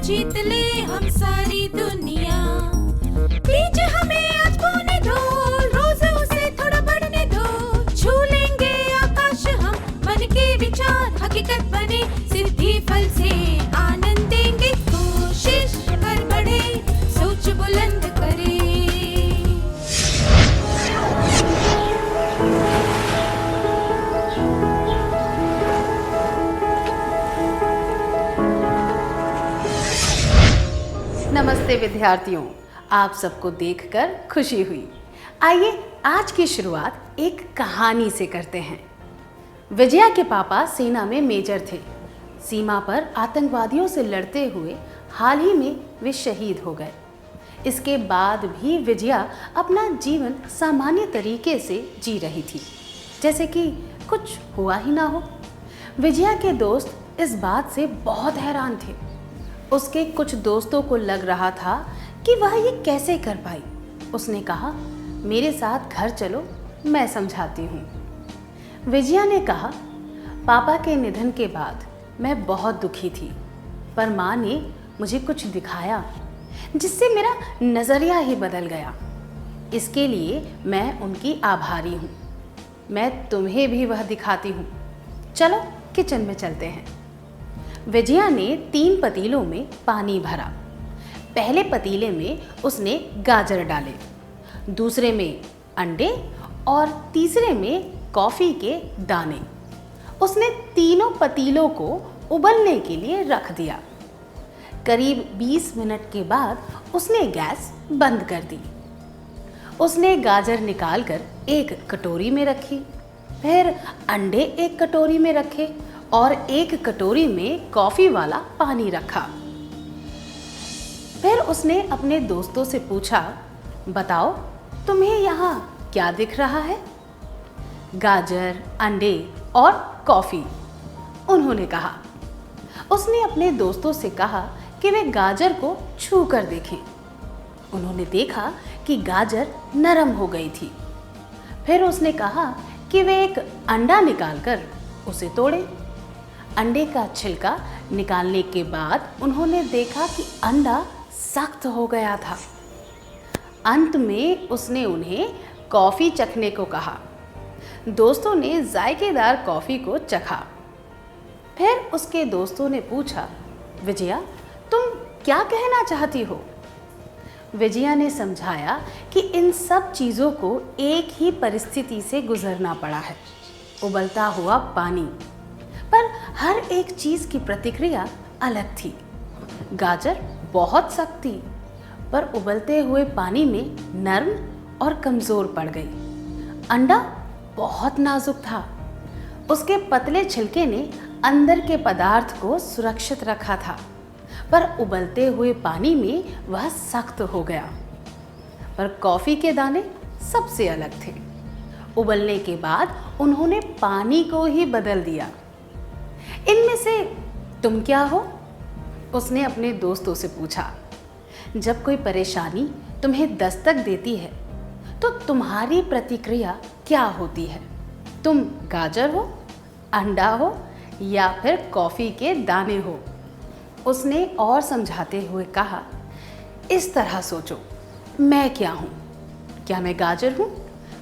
जीत ले हम सारी दुनिया। बीच हमें आज बोने दो, रोज उसे थोड़ा बढ़ने दो। छू लेंगे आकाश हम, मन के विचार हकीकत बने। सिद्धि फल से आनंद देंगे, कोशिश कर बढ़े, सोच बुलंद करे। नमस्ते विद्यार्थियों, आप सबको देखकर खुशी हुई। आइए आज की शुरुआत एक कहानी से करते हैं। विजया के पापा सेना में मेजर थे। सीमा पर आतंकवादियों से लड़ते हुए हाल ही में वे शहीद हो गए। इसके बाद भी विजया अपना जीवन सामान्य तरीके से जी रही थी, जैसे कि कुछ हुआ ही ना हो। विजया के दोस्त इस बात से बहुत हैरान थे। उसके कुछ दोस्तों को लग रहा था कि वह ये कैसे कर पाई। उसने कहा, मेरे साथ घर चलो, मैं समझाती हूँ। विजया ने कहा, पापा के निधन के बाद मैं बहुत दुखी थी, पर माँ ने मुझे कुछ दिखाया जिससे मेरा नज़रिया ही बदल गया। इसके लिए मैं उनकी आभारी हूँ। मैं तुम्हें भी वह दिखाती हूँ। चलो किचन में चलते हैं। विजया ने 3 पतीलों में पानी भरा। पहले पतीले में उसने गाजर डाले, दूसरे में अंडे और तीसरे में कॉफ़ी के दाने। उसने तीनों पतीलों को उबलने के लिए रख दिया। करीब 20 मिनट के बाद उसने गैस बंद कर दी। उसने गाजर निकालकर एक कटोरी में रखी, फिर अंडे एक कटोरी में रखे और एक कटोरी में कॉफ़ी वाला पानी रखा। फिर उसने अपने दोस्तों से पूछा, बताओ तुम्हें यहाँ क्या दिख रहा है? गाजर, अंडे और कॉफ़ी, उन्होंने कहा। उसने अपने दोस्तों से कहा कि वे गाजर को छू कर देखें। उन्होंने देखा कि गाजर नरम हो गई थी। फिर उसने कहा कि वे एक अंडा निकालकर उसे तोड़े। अंडे का छिलका निकालने के बाद उन्होंने देखा कि अंडा सख्त हो गया था। अंत में उसने उन्हें कॉफ़ी चखने को कहा। दोस्तों ने जायकेदार कॉफ़ी को चखा। फिर उसके दोस्तों ने पूछा, विजया तुम क्या कहना चाहती हो? विजया ने समझाया कि इन सब चीज़ों को एक ही परिस्थिति से गुजरना पड़ा है, उबलता हुआ पानी। पर हर एक चीज़ की प्रतिक्रिया अलग थी। गाजर बहुत सख्त थी, पर उबलते हुए पानी में नर्म और कमज़ोर पड़ गई। अंडा बहुत नाजुक था। उसके पतले छिलके ने अंदर के पदार्थ को सुरक्षित रखा था, पर उबलते हुए पानी में वह सख्त हो गया। पर कॉफ़ी के दाने सबसे अलग थे। उबलने के बाद उन्होंने पानी को ही बदल दिया। इनमें से तुम क्या हो? उसने अपने दोस्तों से पूछा। जब कोई परेशानी तुम्हें दस्तक देती है तो तुम्हारी प्रतिक्रिया क्या होती है? तुम गाजर हो, अंडा हो या फिर कॉफ़ी के दाने हो? उसने और समझाते हुए कहा, इस तरह सोचो, मैं क्या हूँ? क्या मैं गाजर हूँ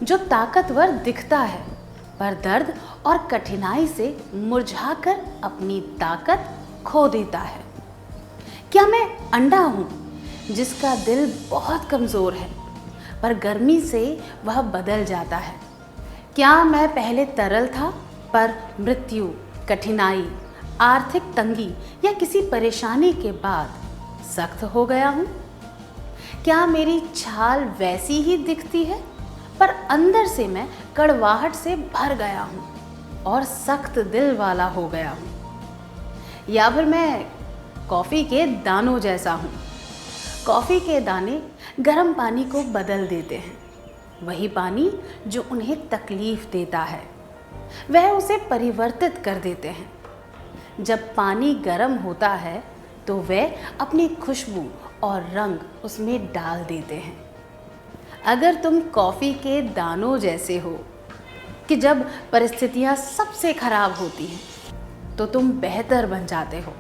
जो ताकतवर दिखता है, पर दर्द और कठिनाई से मुरझाकर अपनी ताकत खो देता है? क्या मैं अंडा हूँ जिसका दिल बहुत कमज़ोर है, पर गर्मी से वह बदल जाता है? क्या मैं पहले तरल था, पर मृत्यु, कठिनाई, आर्थिक तंगी या किसी परेशानी के बाद सख्त हो गया हूँ? क्या मेरी छाल वैसी ही दिखती है, पर अंदर से मैं कड़वाहट से भर गया हूँ और सख्त दिल वाला हो गया हूँ? या फिर मैं कॉफ़ी के दानों जैसा हूँ? कॉफ़ी के दाने गर्म पानी को बदल देते हैं। वही पानी जो उन्हें तकलीफ़ देता है, वह उसे परिवर्तित कर देते हैं। जब पानी गर्म होता है तो वह अपनी खुशबू और रंग उसमें डाल देते हैं। अगर तुम कॉफ़ी के दानों जैसे हो कि जब परिस्थितियाँ सबसे खराब होती हैं तो तुम बेहतर बन जाते हो,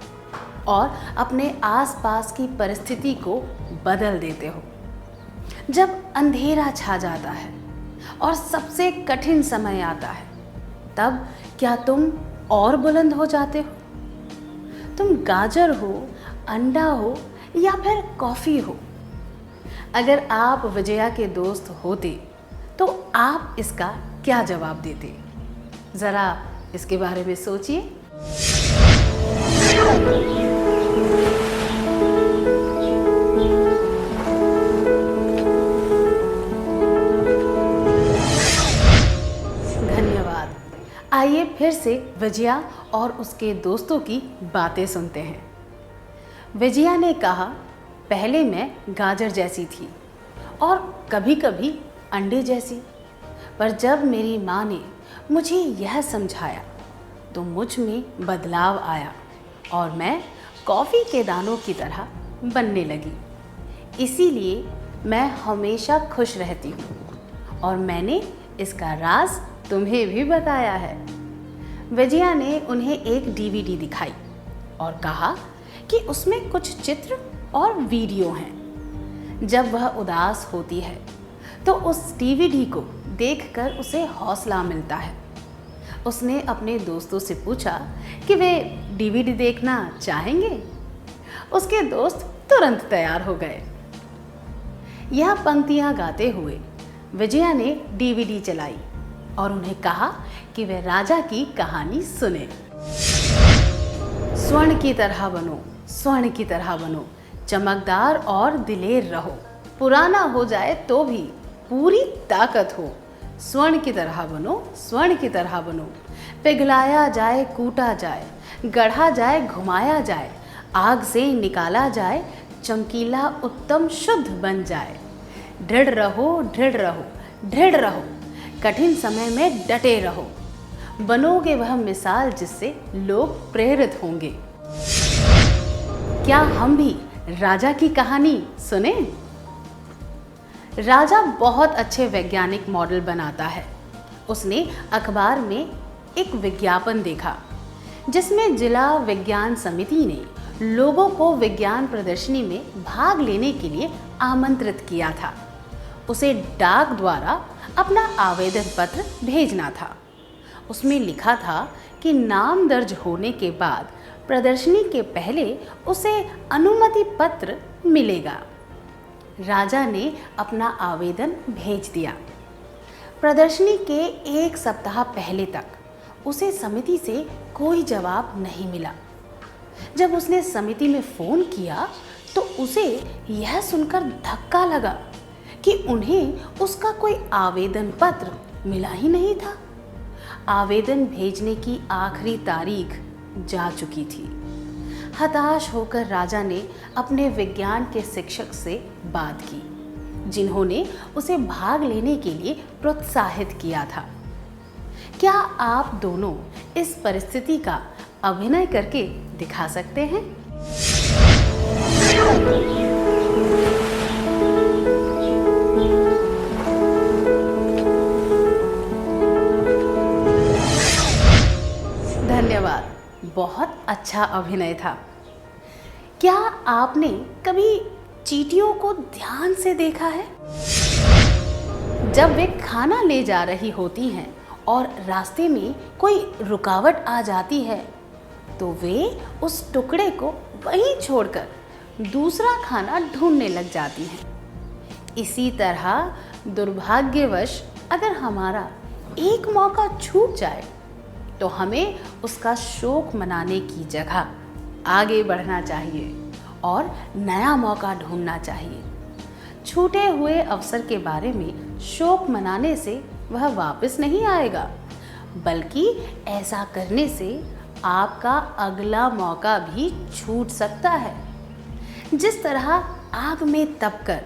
और अपने आसपास की परिस्थिति को बदल देते हो। जब अंधेरा छा जाता है और सबसे कठिन समय आता है, तब क्या तुम और बुलंद हो जाते हो? तुम गाजर हो, अंडा हो या फिर कॉफ़ी हो? अगर आप विजया के दोस्त होते तो आप इसका क्या जवाब देते? ज़रा इसके बारे में सोचिए। धन्यवाद। आइए फिर से विजया और उसके दोस्तों की बातें सुनते हैं। विजया ने कहा, पहले मैं गाजर जैसी थी और कभी कभी अंडे जैसी, पर जब मेरी माँ ने मुझे यह समझाया तो मुझ में बदलाव आया और मैं कॉफ़ी के दानों की तरह बनने लगी। इसीलिए मैं हमेशा खुश रहती हूँ और मैंने इसका राज तुम्हें भी बताया है। विजया ने उन्हें एक डीवीडी दिखाई और कहा कि उसमें कुछ चित्र और वीडियो हैं। जब वह उदास होती है तो उस डीवीडी को देखकर उसे हौसला मिलता है। उसने अपने दोस्तों से पूछा कि वे डीवीडी देखना चाहेंगे। उसके दोस्त तुरंत तैयार हो गए। यह पंक्तियां गाते हुए विजया ने डीवीडी चलाई और उन्हें कहा कि वे राजा की कहानी सुने। स्वर्ण की तरह बनो, स्वर्ण की तरह बनो, चमकदार और दिलेर रहो, पुराना हो जाए तो भी पूरी ताकत हो। स्वर्ण की तरह बनो, स्वर्ण की तरह बनो, पिघलाया जाए, कूटा जाए, गढ़ा जाए, घुमाया जाए, आग से निकाला जाए, चमकीला उत्तम शुद्ध बन जाए। दृढ़ रहो, दृढ़ रहो, दृढ़ रहो, कठिन समय में डटे रहो, बनोगे वह मिसाल जिससे लोग प्रेरित होंगे। क्या हम भी राजा की कहानी सुने? राजा बहुत अच्छे वैज्ञानिक मॉडल बनाता है। उसने अखबार में एक विज्ञापन देखा जिसमें जिला विज्ञान समिति ने लोगों को विज्ञान प्रदर्शनी में भाग लेने के लिए आमंत्रित किया था। उसे डाक द्वारा अपना आवेदन पत्र भेजना था। उसमें लिखा था कि नाम दर्ज होने के बाद प्रदर्शनी के पहले उसे अनुमति पत्र मिलेगा। राजा ने अपना आवेदन भेज दिया। प्रदर्शनी के एक सप्ताह पहले तक उसे समिति से कोई जवाब नहीं मिला। जब उसने समिति में फ़ोन किया तो उसे यह सुनकर धक्का लगा कि उन्हें उसका कोई आवेदन पत्र मिला ही नहीं था। आवेदन भेजने की आखिरी तारीख जा चुकी थी। हताश होकर राजा ने अपने विज्ञान के शिक्षक से बात की, जिन्होंने उसे भाग लेने के लिए प्रोत्साहित किया था। क्या आप दोनों इस परिस्थिति का अभिनय करके दिखा सकते हैं? धन्यवाद, बहुत अच्छा अभिनय था। क्या आपने कभी चींटियों को ध्यान से देखा है? जब वे खाना ले जा रही होती हैं और रास्ते में कोई रुकावट आ जाती है तो वे उस टुकड़े को वहीं छोड़कर दूसरा खाना ढूंढने लग जाती हैं। इसी तरह दुर्भाग्यवश अगर हमारा एक मौका छूट जाए तो हमें उसका शोक मनाने की जगह आगे बढ़ना चाहिए और नया मौका ढूंढना चाहिए। छूटे हुए अवसर के बारे में शोक मनाने से वह वापस नहीं आएगा, बल्कि ऐसा करने से आपका अगला मौका भी छूट सकता है। जिस तरह आग में तपकर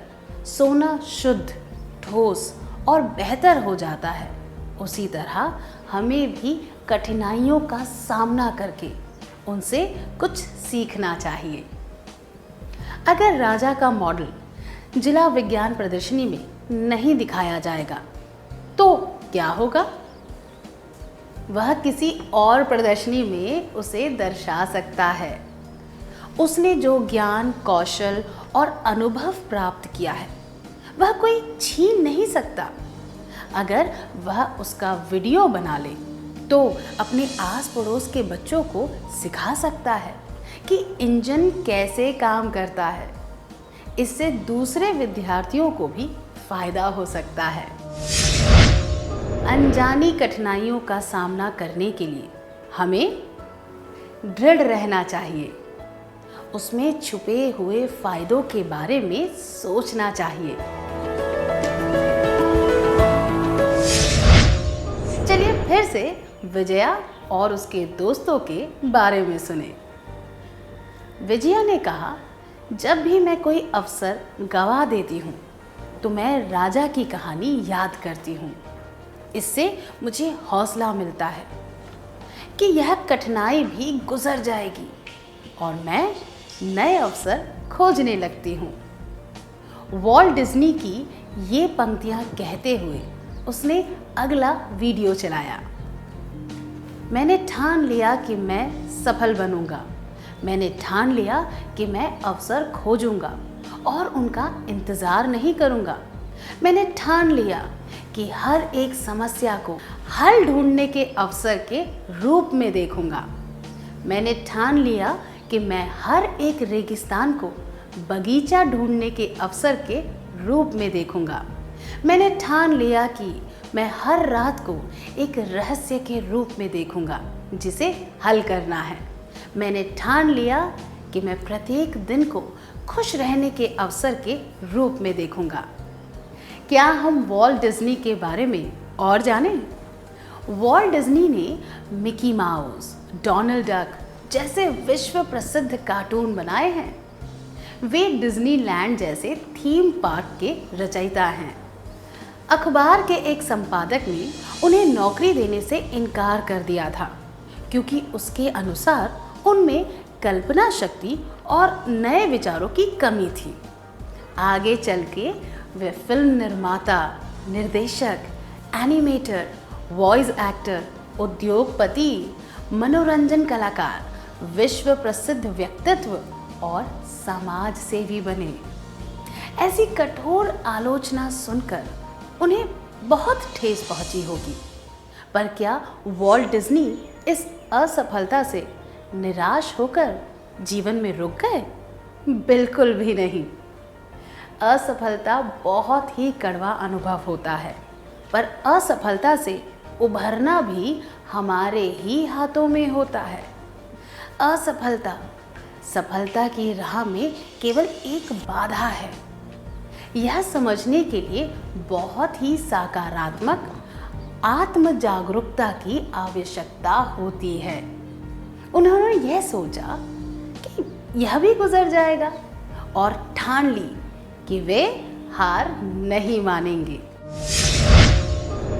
सोना शुद्ध, ठोस और बेहतर हो जाता है, उसी तरह हमें भी कठिनाइयों का सामना करके उनसे कुछ सीखना चाहिए। अगर राजा का मॉडल जिला विज्ञान प्रदर्शनी में नहीं दिखाया जाएगा तो क्या होगा? वह किसी और प्रदर्शनी में उसे दर्शा सकता है उसने जो ज्ञान, कौशल और अनुभव प्राप्त किया है वह कोई छीन नहीं सकता। अगर वह उसका वीडियो बना ले तो अपने आस पड़ोस के बच्चों को सिखा सकता है कि इंजन कैसे काम करता है। इससे दूसरे विद्यार्थियों को भी फायदा हो सकता है। अनजानी कठिनाइयों का सामना करने के लिए हमें दृढ़ रहना चाहिए। उसमें छुपे हुए फायदों के बारे में सोचना चाहिए। चलिए फिर से विजया और उसके दोस्तों के बारे में सुने। विजया ने कहा, जब भी मैं कोई अवसर गवा देती हूँ तो मैं राजा की कहानी याद करती हूँ। इससे मुझे हौसला मिलता है कि यह कठिनाई भी गुजर जाएगी और मैं नए अवसर खोजने लगती हूँ। वॉल्ट डिज्नी की ये पंक्तियाँ कहते हुए उसने अगला वीडियो चलाया। मैंने ठान लिया कि मैं सफल बनूंगा। मैंने ठान लिया कि मैं अवसर खोजूंगा और उनका इंतज़ार नहीं करूंगा। मैंने ठान लिया कि हर एक समस्या को हल ढूंढने के अवसर के रूप में देखूंगा। मैंने ठान लिया कि मैं हर एक रेगिस्तान को बगीचा ढूंढने के अवसर के रूप में देखूंगा। मैंने ठान लिया कि मैं हर रात को एक रहस्य के रूप में देखूंगा जिसे हल करना है। मैंने ठान लिया कि मैं प्रत्येक दिन को खुश रहने के अवसर के रूप में देखूंगा। क्या हम वॉल्ट डिज्नी के बारे में और जानें? वॉल्ट डिज्नी ने मिकी माउस, डोनाल्ड डक जैसे विश्व प्रसिद्ध कार्टून बनाए हैं। वे डिज्नीलैंड जैसे थीम पार्क के रचयिता हैं। अखबार के एक संपादक ने उन्हें नौकरी देने से इनकार कर दिया था क्योंकि उसके अनुसार उनमें कल्पना शक्ति और नए विचारों की कमी थी। आगे चल के वे फिल्म निर्माता, निर्देशक, एनिमेटर, वॉइस एक्टर, उद्योगपति, मनोरंजन कलाकार, विश्व प्रसिद्ध व्यक्तित्व और समाज सेवी बने। ऐसी कठोर आलोचना सुनकर उन्हें बहुत ठेस पहुंची होगी, पर क्या वॉल्ट डिज्नी इस असफलता से निराश होकर जीवन में रुक गए? बिल्कुल भी नहीं। असफलता बहुत ही कड़वा अनुभव होता है, पर असफलता से उभरना भी हमारे ही हाथों में होता है। असफलता सफलता की राह में केवल एक बाधा है। यह समझने के लिए बहुत ही सकारात्मक आत्म जागरूकता की आवश्यकता होती है। उन्होंने यह सोचा कि यह भी गुजर जाएगा और ठान ली कि वे हार नहीं मानेंगे।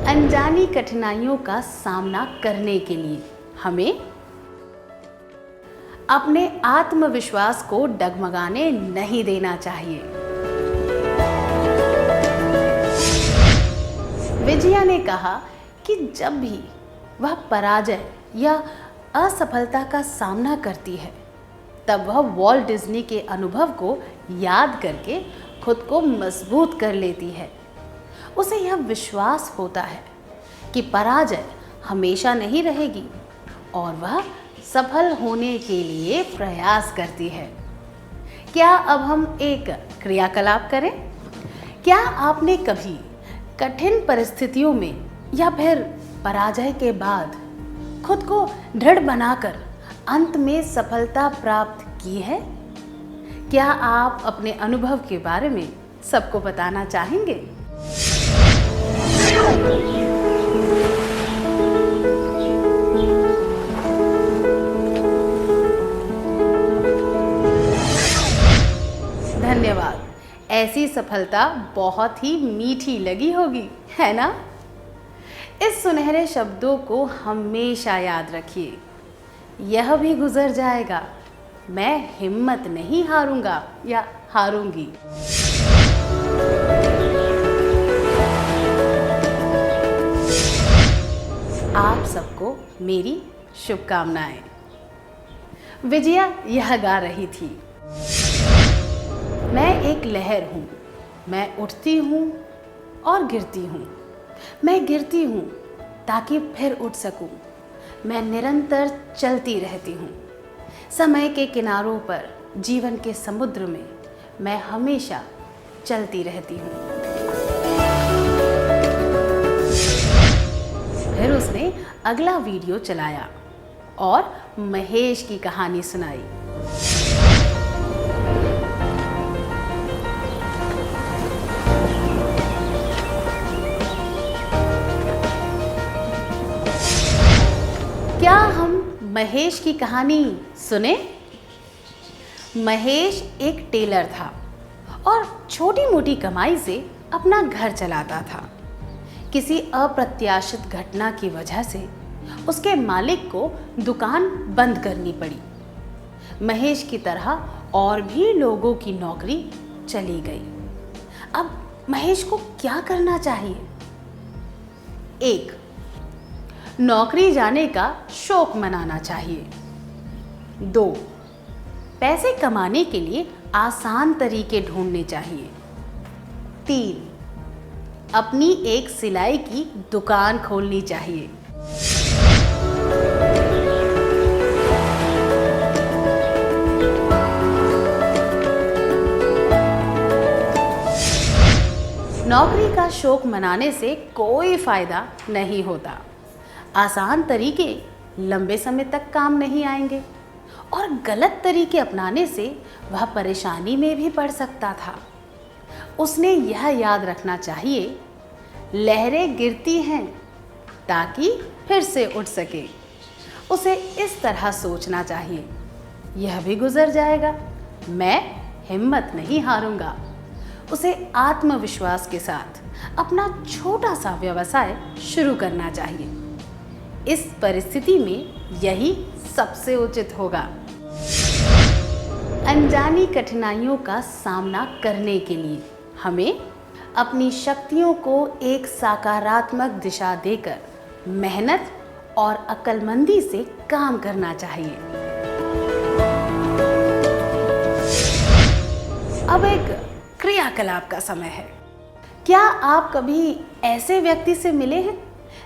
अनजानी कठिनाइयों का सामना करने के लिए हमें अपने आत्मविश्वास को डगमगाने नहीं देना चाहिए। विजया ने कहा कि जब भी वह पराजय या असफलता का सामना करती है तब वह वॉल्ट डिज्नी के अनुभव को याद करके खुद को मजबूत कर लेती है। उसे यह विश्वास होता है कि पराजय हमेशा नहीं रहेगी और वह सफल होने के लिए प्रयास करती है। क्या अब हम एक क्रियाकलाप करें? क्या आपने कभी कठिन परिस्थितियों में या फिर पराजय के बाद खुद को दृढ़ बनाकर अंत में सफलता प्राप्त की है? क्या आप अपने अनुभव के बारे में सबको बताना चाहेंगे? धन्यवाद। ऐसी सफलता बहुत ही मीठी लगी होगी, है ना? इस सुनहरे शब्दों को हमेशा याद रखिए। यह भी गुजर जाएगा। मैं हिम्मत नहीं हारूंगा या हारूंगी। आप सबको मेरी शुभकामनाएं। विजया यह गा रही थी। मैं एक लहर हूँ, मैं उठती हूँ और गिरती हूँ, मैं गिरती हूँ ताकि फिर उठ सकूँ, मैं निरंतर चलती रहती हूँ। समय के किनारों पर, जीवन के समुद्र में मैं हमेशा चलती रहती हूँ। फिर उसने अगला वीडियो चलाया और महेश की कहानी सुनाई। क्या हम महेश की कहानी सुने? महेश एक टेलर था और छोटी मोटी कमाई से अपना घर चलाता था। किसी अप्रत्याशित घटना की वजह से उसके मालिक को दुकान बंद करनी पड़ी। महेश की तरह और भी लोगों की नौकरी चली गई। अब महेश को क्या करना चाहिए? 1. नौकरी जाने का शौक मनाना चाहिए। 2. पैसे कमाने के लिए आसान तरीके ढूंढने चाहिए। 3. अपनी एक सिलाई की दुकान खोलनी चाहिए। 4. नौकरी का शौक मनाने से कोई फायदा नहीं होता। आसान तरीके लंबे समय तक काम नहीं आएंगे और गलत तरीके अपनाने से वह परेशानी में भी पड़ सकता था। उसने यह याद रखना चाहिए, लहरें गिरती हैं ताकि फिर से उठ सके। उसे इस तरह सोचना चाहिए, यह भी गुजर जाएगा, मैं हिम्मत नहीं हारूंगा। उसे आत्मविश्वास के साथ अपना छोटा सा व्यवसाय शुरू करना चाहिए। इस परिस्थिति में यही सबसे उचित होगा। अनजानी कठिनाइयों का सामना करने के लिए हमें अपनी शक्तियों को एक सकारात्मक दिशा देकर मेहनत और अक्लमंदी से काम करना चाहिए। अब एक क्रियाकलाप का समय है। क्या आप कभी ऐसे व्यक्ति से मिले हैं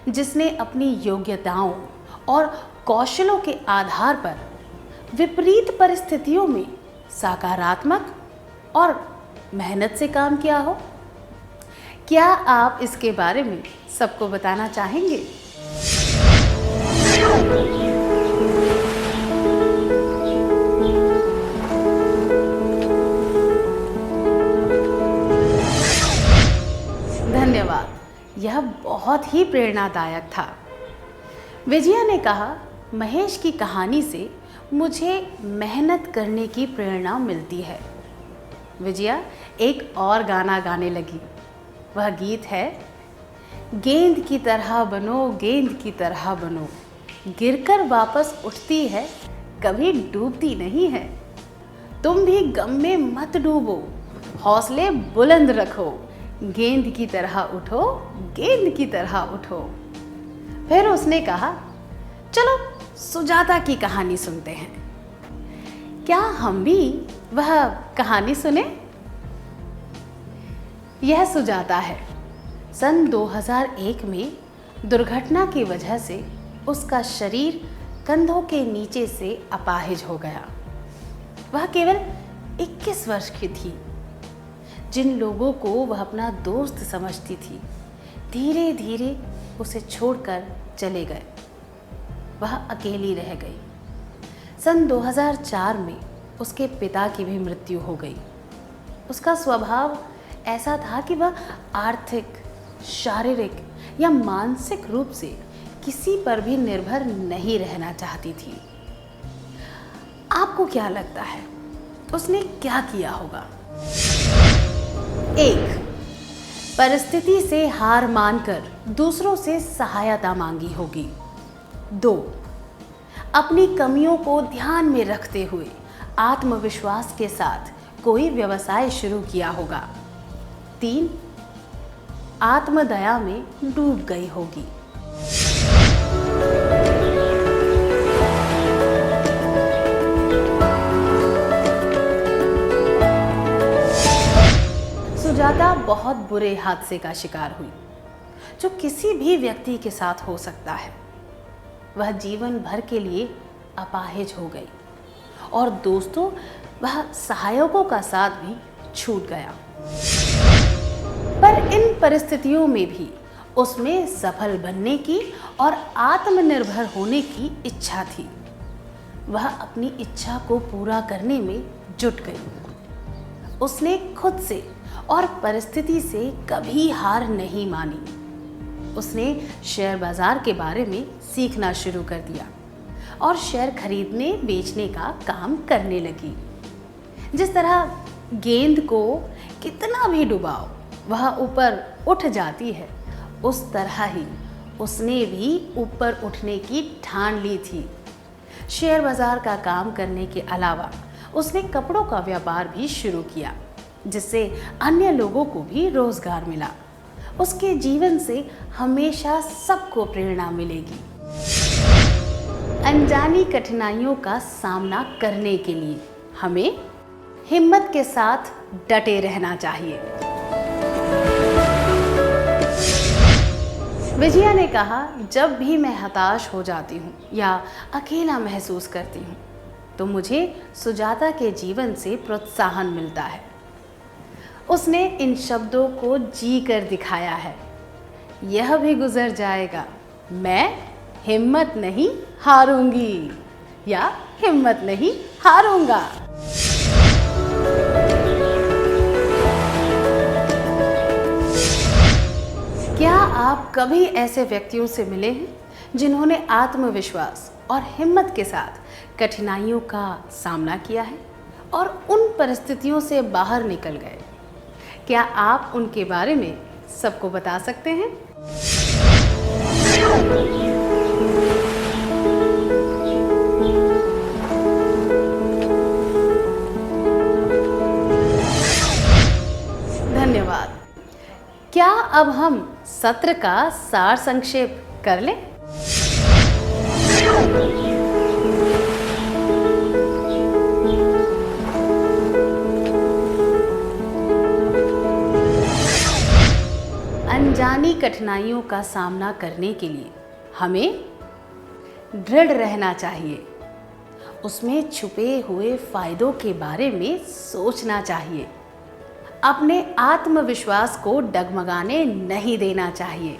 जिसने अपनी योग्यताओं और कौशलों के आधार पर विपरीत परिस्थितियों में सकारात्मक और मेहनत से काम किया हो? क्या आप इसके बारे में सबको बताना चाहेंगे? धन्यवाद, यह बहुत ही प्रेरणादायक था। विजया ने कहा, महेश की कहानी से मुझे मेहनत करने की प्रेरणा मिलती है। विजया एक और गाना गाने लगी। वह गीत है, गेंद की तरह बनो, गेंद की तरह बनो, गिरकर वापस उठती है, कभी डूबती नहीं है। तुम भी गम में मत डूबो, हौसले बुलंद रखो, गेंद की तरह उठो, गेंद की तरह उठो। फिर उसने कहा, चलो सुजाता की कहानी सुनते हैं। क्या हम भी वह कहानी सुने? यह सुजाता है। सन 2001 में दुर्घटना की वजह से उसका शरीर कंधों के नीचे से अपाहिज हो गया। वह केवल 21 वर्ष की थी। जिन लोगों को वह अपना दोस्त समझती थी, धीरे धीरे उसे छोड़कर चले गए। वह अकेली रह गई। सन 2004 में उसके पिता की भी मृत्यु हो गई। उसका स्वभाव ऐसा था कि वह आर्थिक, शारीरिक या मानसिक रूप से किसी पर भी निर्भर नहीं रहना चाहती थी। आपको क्या लगता है उसने क्या किया होगा? 1. परिस्थिति से हार मानकर दूसरों से सहायता मांगी होगी। 2. अपनी कमियों को ध्यान में रखते हुए आत्मविश्वास के साथ कोई व्यवसाय शुरू किया होगा। 3. आत्मदया में डूब गई होगी। बुरे हादसे का शिकार हुई, जो किसी भी व्यक्ति के साथ हो सकता है। वह जीवन भर के लिए अपाहिज हो गई और दोस्तों वह सहायकों का साथ भी छूट गया। पर इन परिस्थितियों में भी उसमें सफल बनने की और आत्मनिर्भर होने की इच्छा थी। वह अपनी इच्छा को पूरा करने में जुट गई। उसने खुद से और परिस्थिति से कभी हार नहीं मानी। उसने शेयर बाजार के बारे में सीखना शुरू कर दिया और शेयर खरीदने बेचने का काम करने लगी। जिस तरह गेंद को कितना भी डुबाओ वह ऊपर उठ जाती है, उस तरह ही उसने भी ऊपर उठने की ठान ली थी। शेयर बाजार का काम करने के अलावा उसने कपड़ों का व्यापार भी शुरू किया, जिससे अन्य लोगों को भी रोजगार मिला। उसके जीवन से हमेशा सबको प्रेरणा मिलेगी। अनजानी कठिनाइयों का सामना करने के लिए हमें हिम्मत के साथ डटे रहना चाहिए। विजया ने कहा, जब भी मैं हताश हो जाती हूँ या अकेला महसूस करती हूँ तो मुझे सुजाता के जीवन से प्रोत्साहन मिलता है। उसने इन शब्दों को जी कर दिखाया है, यह भी गुजर जाएगा, मैं हिम्मत नहीं हारूंगी या हिम्मत नहीं हारूंगा। क्या आप कभी ऐसे व्यक्तियों से मिले हैं जिन्होंने आत्मविश्वास और हिम्मत के साथ कठिनाइयों का सामना किया है और उन परिस्थितियों से बाहर निकल गए? क्या आप उनके बारे में सबको बता सकते हैं? धन्यवाद। क्या अब हम सत्र का सार संक्षेप कर लें? अनजानी कठिनाइयों का सामना करने के लिए हमें दृढ़ रहना चाहिए। उसमें छुपे हुए फायदों के बारे में सोचना चाहिए। अपने आत्मविश्वास को डगमगाने नहीं देना चाहिए।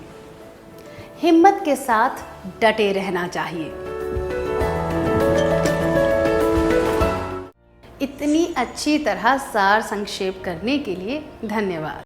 हिम्मत के साथ डटे रहना चाहिए। इतनी अच्छी तरह सार संक्षेप करने के लिए धन्यवाद।